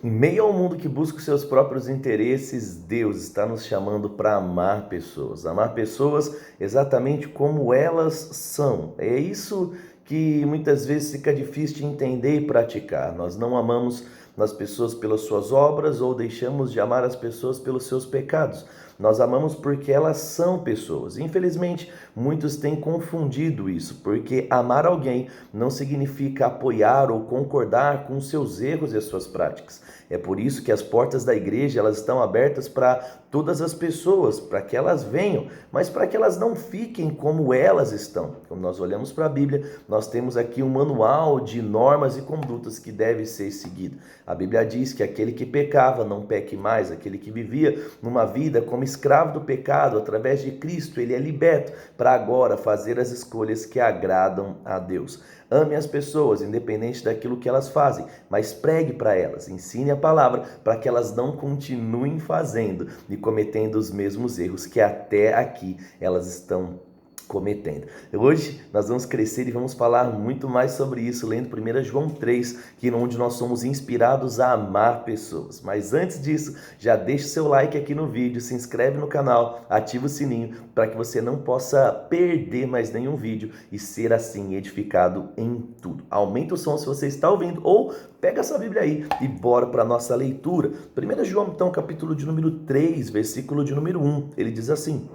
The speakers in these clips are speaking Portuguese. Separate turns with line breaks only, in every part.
Em meio ao mundo que busca os seus próprios interesses, Deus está nos chamando para amar pessoas. Amar pessoas exatamente como elas são. É isso que muitas vezes fica difícil de entender e praticar. Nós não amamos as pessoas pelas suas obras ou deixamos de amar as pessoas pelos seus pecados. Nós amamos porque elas são pessoas. Infelizmente, muitos têm confundido isso, porque amar alguém não significa apoiar ou concordar com os seus erros e as suas práticas. É por isso que as portas da igreja elas estão abertas para todas as pessoas, para que elas venham, mas para que elas não fiquem como elas estão. Quando nós olhamos para a Bíblia, nós temos aqui um manual de normas e condutas que deve ser seguido. A Bíblia diz que aquele que pecava não peque mais, aquele que vivia numa vida como escravo do pecado, através de Cristo, ele é liberto para agora fazer as escolhas que agradam a Deus. Ame as pessoas, independente daquilo que elas fazem, mas pregue para elas, ensine a palavra para que elas não continuem fazendo e cometendo os mesmos erros que até aqui elas estão cometendo. Hoje nós vamos crescer e vamos falar muito mais sobre isso, lendo 1 João 3, onde nós somos inspirados a amar pessoas. Mas antes disso, já deixa o seu like aqui no vídeo, se inscreve no canal, ativa o sininho para que você não possa perder mais nenhum vídeo e ser assim edificado em tudo. Aumenta o som se você está ouvindo ou pega essa Bíblia aí e bora para a nossa leitura. 1 João, então, capítulo de número 3, versículo de número 1, ele diz assim: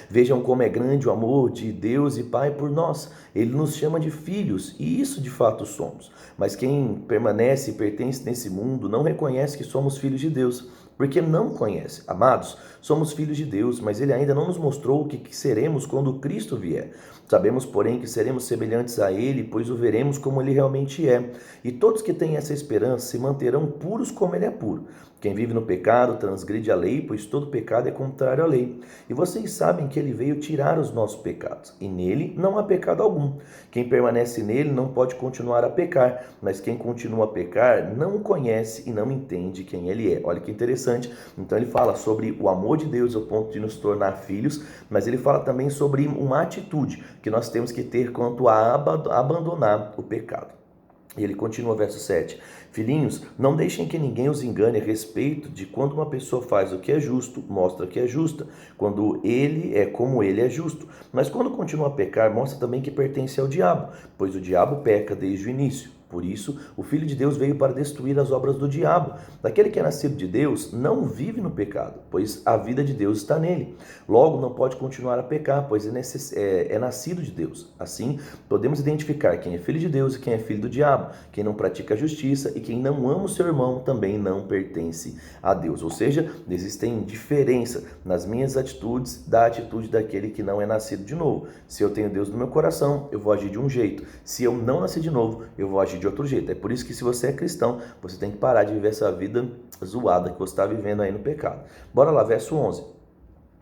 Vejam como é grande o amor de Deus e Pai por nós. Ele nos chama de filhos, e isso de fato somos. Mas quem permanece e pertence nesse mundo não reconhece que somos filhos de Deus, porque não conhece. Amados, somos filhos de Deus, mas Ele ainda não nos mostrou o que seremos quando Cristo vier. Sabemos, porém, que seremos semelhantes a Ele, pois o veremos como Ele realmente é. E todos que têm essa esperança se manterão puros como Ele é puro. Quem vive no pecado transgride a lei, pois todo pecado é contrário à lei. E vocês sabem que Ele veio tirar os nossos pecados, e nele não há pecado algum. Quem permanece nele não pode continuar a pecar, mas quem continua a pecar não o conhece e não entende quem Ele é. Olha que interessante. Então ele fala sobre o amor de Deus ao ponto de nos tornar filhos, mas ele fala também sobre uma atitude que nós temos que ter quanto a abandonar o pecado. E ele continua, verso 7. Filhinhos, não deixem que ninguém os engane a respeito de quando uma pessoa faz o que é justo, mostra que é justa, quando ele é como ele é justo. Mas quando continua a pecar, mostra também que pertence ao diabo, pois o diabo peca desde o início. Por isso, o Filho de Deus veio para destruir as obras do diabo. Aquele que é nascido de Deus não vive no pecado, pois a vida de Deus está nele. Logo, não pode continuar a pecar, pois é nascido de Deus. Assim, podemos identificar quem é filho de Deus e quem é filho do diabo. Quem não pratica a justiça e quem não ama o seu irmão também não pertence a Deus. Ou seja, existem diferença nas minhas atitudes da atitude daquele que não é nascido de novo. Se eu tenho Deus no meu coração, eu vou agir de um jeito. Se eu não nasci de novo, eu vou agir de outro jeito. É por isso que se você é cristão, você tem que parar de viver essa vida zoada que você está vivendo aí no pecado. Bora lá, verso 11.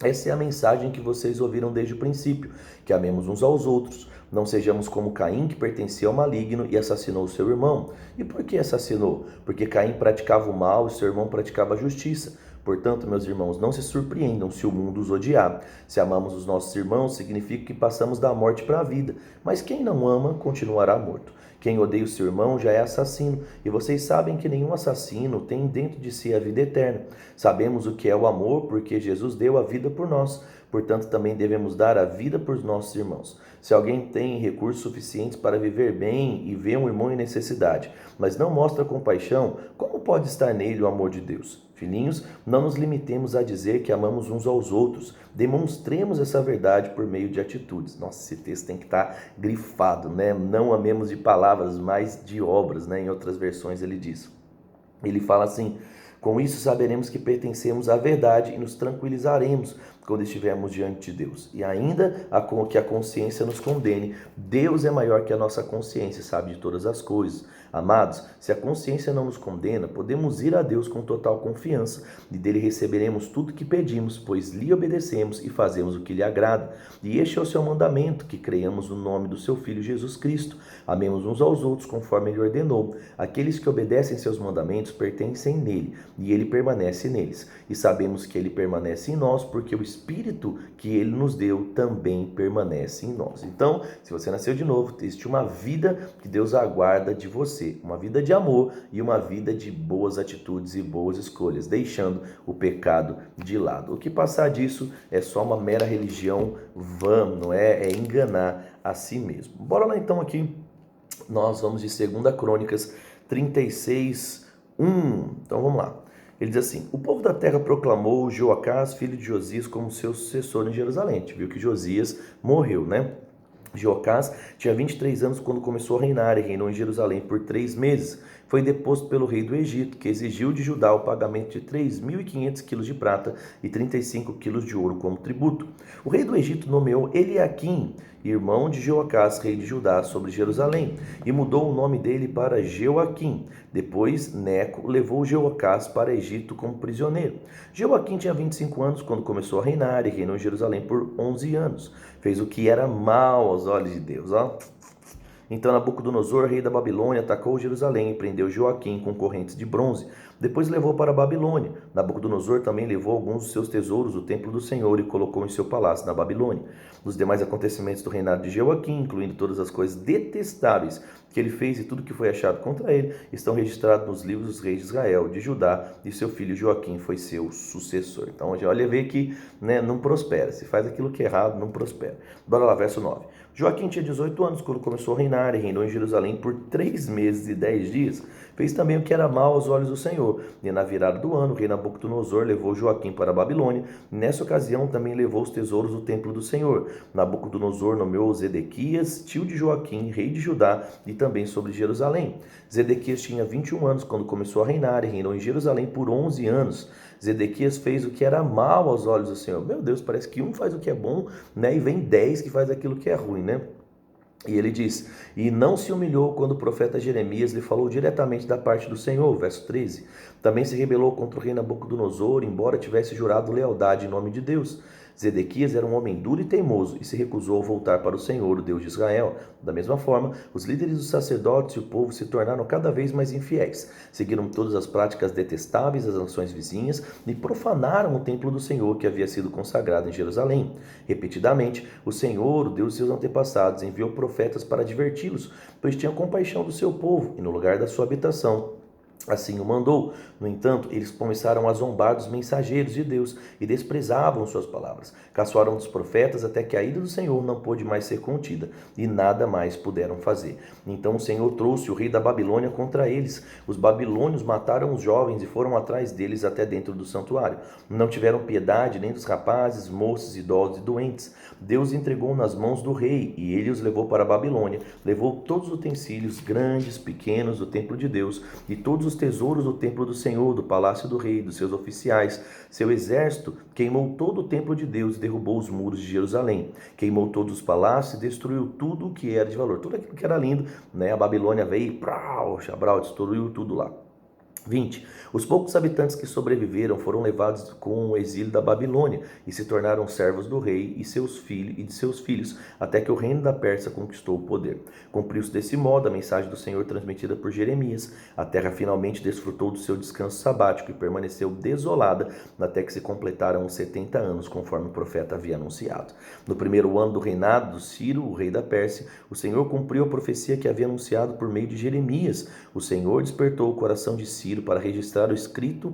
Essa é a mensagem que vocês ouviram desde o princípio, que amemos uns aos outros. Não sejamos como Caim, que pertencia ao maligno e assassinou seu irmão. E por que assassinou? Porque Caim praticava o mal e seu irmão praticava a justiça. Portanto, meus irmãos, não se surpreendam se o mundo os odiar. Se amamos os nossos irmãos, significa que passamos da morte para a vida. Mas quem não ama, continuará morto. Quem odeia o seu irmão já é assassino, e vocês sabem que nenhum assassino tem dentro de si a vida eterna. Sabemos o que é o amor, porque Jesus deu a vida por nós. Portanto, também devemos dar a vida por nossos irmãos. Se alguém tem recursos suficientes para viver bem e vê um irmão em necessidade, mas não mostra compaixão, como pode estar nele o amor de Deus? Filhinhos, não nos limitemos a dizer que amamos uns aos outros. Demonstremos essa verdade por meio de atitudes. Nossa, esse texto tem que estar grifado, né? Não amemos de palavras, mas de obras, né? Em outras versões ele diz. Ele fala assim: com isso saberemos que pertencemos à verdade e nos tranquilizaremos quando estivermos diante de Deus. E ainda que a consciência nos condene, Deus é maior que a nossa consciência, sabe de todas as coisas. Amados, se a consciência não nos condena, podemos ir a Deus com total confiança e dele receberemos tudo que pedimos, pois lhe obedecemos e fazemos o que lhe agrada. E este é o seu mandamento, que creiamos no nome do seu Filho Jesus Cristo. Amemos uns aos outros conforme ele ordenou. Aqueles que obedecem seus mandamentos pertencem nele, e ele permanece neles. E sabemos que ele permanece em nós, porque o Espírito que ele nos deu também permanece em nós. Então, se você nasceu de novo, existe uma vida que Deus aguarda de você. você uma vida de amor e uma vida de boas atitudes e boas escolhas, deixando o pecado de lado. O que passar disso é só uma mera religião vã, não é? É enganar a si mesmo. Bora lá então aqui, nós vamos de 2 Crônicas 36, 1. Então vamos lá. Ele diz assim: o povo da terra proclamou Joacás, filho de Josias, como seu sucessor em Jerusalém. A gente viu que Josias morreu, né? Joacás tinha 23 anos quando começou a reinar e reinou em Jerusalém por 3 meses. Foi deposto pelo rei do Egito, que exigiu de Judá o pagamento de 3.500 quilos de prata e 35 quilos de ouro como tributo. O rei do Egito nomeou Eliaquim, irmão de Joacás, rei de Judá, sobre Jerusalém, e mudou o nome dele para Jeoaquim. Depois, Neco levou Jeoacás para Egito como prisioneiro. Jeoaquim tinha 25 anos quando começou a reinar e reinou em Jerusalém por 11 anos. Fez o que era mal aos olhos de Deus. Então Nabucodonosor, rei da Babilônia, atacou Jerusalém e prendeu Joaquim com correntes de bronze. Depois levou para a Babilônia. Nabucodonosor também levou alguns dos seus tesouros do templo do Senhor e colocou em seu palácio na Babilônia. Os demais acontecimentos do reinado de Joaquim, incluindo todas as coisas detestáveis que ele fez e tudo que foi achado contra ele, estão registrados nos livros dos reis de Israel, de Judá, e seu filho Joaquim foi seu sucessor. Então, olha, vê que não prospera. Se faz aquilo que é errado, não prospera. Bora lá, verso 9. Joaquim tinha 18 anos quando começou a reinar e reinou em Jerusalém por 3 meses e 10 dias. Fez também o que era mal aos olhos do Senhor. E na virada do ano, o rei Nabucodonosor levou Joaquim para a Babilônia. Nessa ocasião, também levou os tesouros do templo do Senhor. Nabucodonosor nomeou Zedequias, tio de Joaquim, rei de Judá, e também sobre Jerusalém. Zedequias tinha 21 anos quando começou a reinar e reinou em Jerusalém por 11 anos. Zedequias fez o que era mal aos olhos do Senhor. Meu Deus, parece que um faz o que é bom, e vem 10 que faz aquilo que é ruim, E ele diz: e não se humilhou quando o profeta Jeremias lhe falou diretamente da parte do Senhor, verso 13. Também se rebelou contra o rei Nabucodonosor, embora tivesse jurado lealdade em nome de Deus. Zedequias era um homem duro e teimoso e se recusou a voltar para o Senhor, o Deus de Israel. Da mesma forma, os líderes dos sacerdotes e o povo se tornaram cada vez mais infiéis. Seguiram todas as práticas detestáveis das nações vizinhas e profanaram o templo do Senhor que havia sido consagrado em Jerusalém. Repetidamente, o Senhor, o Deus de seus antepassados, enviou profetas para adverti-los, pois tinha compaixão do seu povo e no lugar da sua habitação assim o mandou. No entanto, eles começaram a zombar dos mensageiros de Deus e desprezavam suas palavras. Caçoaram dos profetas até que a ira do Senhor não pôde mais ser contida e nada mais puderam fazer. Então o Senhor trouxe o rei da Babilônia contra eles. Os babilônios mataram os jovens e foram atrás deles até dentro do santuário. Não tiveram piedade nem dos rapazes, moços, idosos e doentes. Deus entregou nas mãos do rei e ele os levou para a Babilônia. Levou todos os utensílios, grandes, pequenos, do templo de Deus e todos os tesouros do templo do Senhor, do palácio do rei, dos seus oficiais. Seu exército queimou todo o templo de Deus e derrubou os muros de Jerusalém. Queimou todos os palácios e destruiu tudo o que era de valor. Tudo aquilo que era lindo, A Babilônia veio e destruiu tudo lá. 20. Os poucos habitantes que sobreviveram foram levados com o exílio da Babilônia e se tornaram servos do rei e de seus filhos, até que o reino da Pérsia conquistou o poder. Cumpriu-se desse modo a mensagem do Senhor transmitida por Jeremias. A terra finalmente desfrutou do seu descanso sabático e permaneceu desolada até que se completaram os 70 anos, conforme o profeta havia anunciado. No primeiro ano do reinado de Ciro, o rei da Pérsia, o Senhor cumpriu a profecia que havia anunciado por meio de Jeremias. O Senhor despertou o coração de Ciro para registrar o escrito,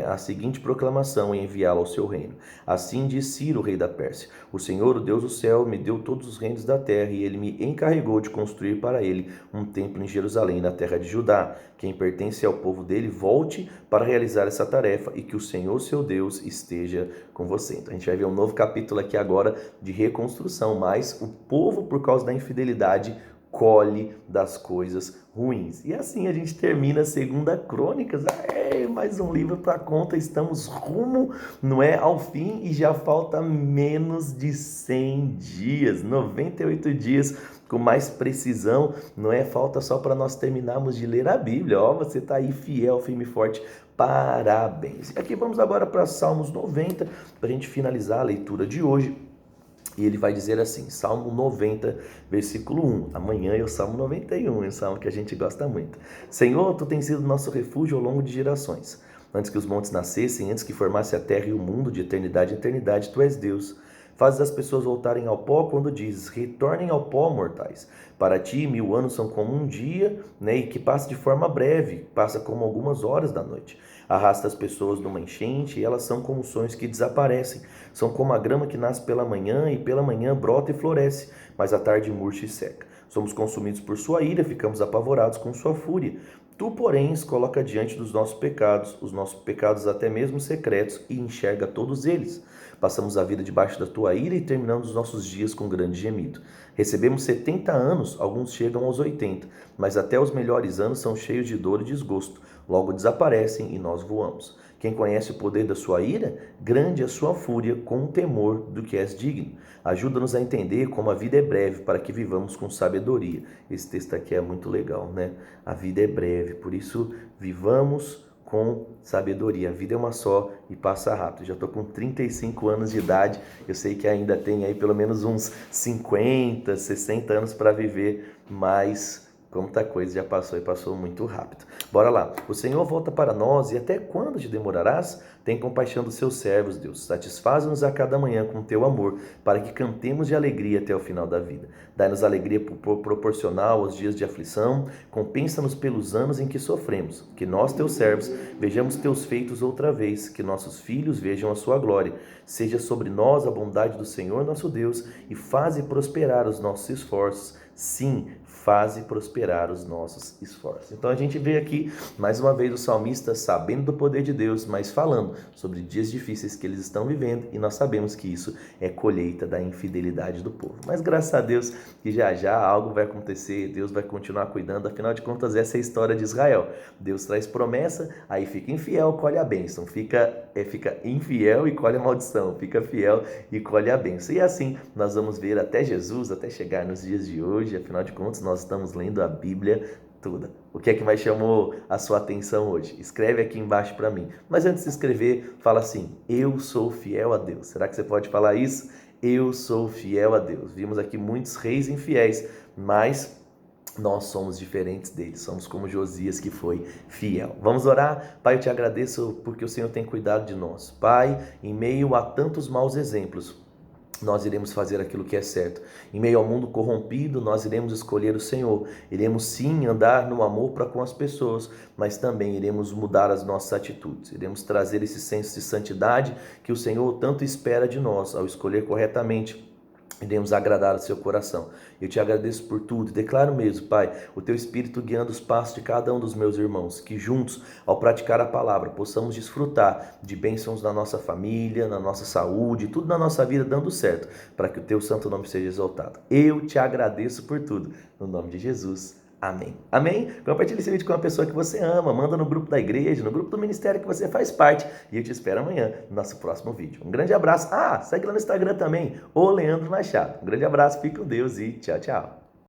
a seguinte proclamação e enviá-la ao seu reino. Assim diz Ciro, rei da Pérsia: o Senhor, o Deus do céu, me deu todos os reinos da terra e ele me encarregou de construir para ele um templo em Jerusalém, na terra de Judá. Quem pertence ao povo dele, volte para realizar essa tarefa e que o Senhor, seu Deus, esteja com você. Então a gente vai ver um novo capítulo aqui agora de reconstrução, mas o povo, por causa da infidelidade, colhe das coisas ruins. E assim a gente termina a 2 Crônicas. Mais um livro para conta. Estamos rumo, ao fim e já falta menos de 100 dias, 98 dias com mais precisão, Falta só para nós terminarmos de ler a Bíblia. Você está aí fiel, firme e forte. Parabéns. E aqui vamos agora para Salmos 90, para a gente finalizar a leitura de hoje. E ele vai dizer assim, Salmo 90, versículo 1. Amanhã é o Salmo 91, um salmo que a gente gosta muito. Senhor, Tu tens sido nosso refúgio ao longo de gerações. Antes que os montes nascessem, antes que formasse a terra e o mundo, de eternidade em eternidade, Tu és Deus. Fazes as pessoas voltarem ao pó quando dizes, retornem ao pó, mortais. Para ti, 1000 anos são como um dia, né, e que passa de forma breve, passa como algumas horas da noite. Arrasta as pessoas numa enchente e elas são como sonhos que desaparecem. São como a grama que nasce pela manhã e pela manhã brota e floresce, mas à tarde murcha e seca. Somos consumidos por sua ira, ficamos apavorados com sua fúria. Tu, porém, os coloca diante dos nossos pecados, os nossos pecados até mesmo secretos, e enxerga todos eles. Passamos a vida debaixo da tua ira e terminamos os nossos dias com grande gemido. Recebemos 70 anos, alguns chegam aos 80, mas até os melhores anos são cheios de dor e desgosto. Logo desaparecem e nós voamos. Quem conhece o poder da sua ira, grande é a sua fúria, com o temor do que és digno. Ajuda-nos a entender como a vida é breve, para que vivamos com sabedoria. Esse texto aqui é muito legal, né? A vida é breve, por isso vivamos com sabedoria. A vida é uma só e passa rápido. Já estou com 35 anos de idade, eu sei que ainda tem aí pelo menos uns 50, 60 anos para viver, mas quanta coisa já passou e passou muito rápido. Bora lá. O Senhor volta para nós, e até quando te demorarás? Tem compaixão dos seus servos, Deus. Satisfaz-nos a cada manhã com teu amor, para que cantemos de alegria até o final da vida. Dai-nos alegria proporcional aos dias de aflição, compensa-nos pelos anos em que sofremos. Que nós, teus servos, vejamos teus feitos outra vez, que nossos filhos vejam a sua glória. Seja sobre nós a bondade do Senhor nosso Deus, e faze prosperar os nossos esforços. Sim, faze prosperar os nossos esforços. Então a gente vê aqui, mais uma vez, o salmista sabendo do poder de Deus, mas falando sobre dias difíceis que eles estão vivendo, e nós sabemos que isso é colheita da infidelidade do povo. Mas graças a Deus que já já algo vai acontecer, Deus vai continuar cuidando, afinal de contas essa é a história de Israel. Deus traz promessa, aí fica infiel, colhe a bênção, fica infiel e colhe a maldição, fica fiel e colhe a bênção. E assim nós vamos ver até Jesus, até chegar nos dias de hoje. Afinal de contas, nós estamos lendo a Bíblia toda. O que é que mais chamou a sua atenção hoje? Escreve aqui embaixo para mim. Mas antes de escrever, fala assim: eu sou fiel a Deus. Será que você pode falar isso? Eu sou fiel a Deus. Vimos aqui muitos reis infiéis, mas nós somos diferentes deles, somos como Josias, que foi fiel. Vamos orar? Pai, eu te agradeço porque o Senhor tem cuidado de nós. Pai, em meio a tantos maus exemplos, nós iremos fazer aquilo que é certo. Em meio ao mundo corrompido, nós iremos escolher o Senhor. Iremos sim andar no amor para com as pessoas, mas também iremos mudar as nossas atitudes. Iremos trazer esse senso de santidade que o Senhor tanto espera de nós. Ao escolher corretamente, iremos agradar o seu coração. Eu te agradeço por tudo. Declaro mesmo, Pai, o teu Espírito guiando os passos de cada um dos meus irmãos, que juntos, ao praticar a palavra, possamos desfrutar de bênçãos na nossa família, na nossa saúde, tudo na nossa vida dando certo, para que o teu santo nome seja exaltado. Eu te agradeço por tudo. No nome de Jesus. Amém. Amém? Compartilhe esse vídeo com uma pessoa que você ama, manda no grupo da igreja, no grupo do ministério que você faz parte, e eu te espero amanhã no nosso próximo vídeo. Um grande abraço. Segue lá no Instagram também, o Leandro Machado. Um grande abraço, fique com Deus e tchau, tchau.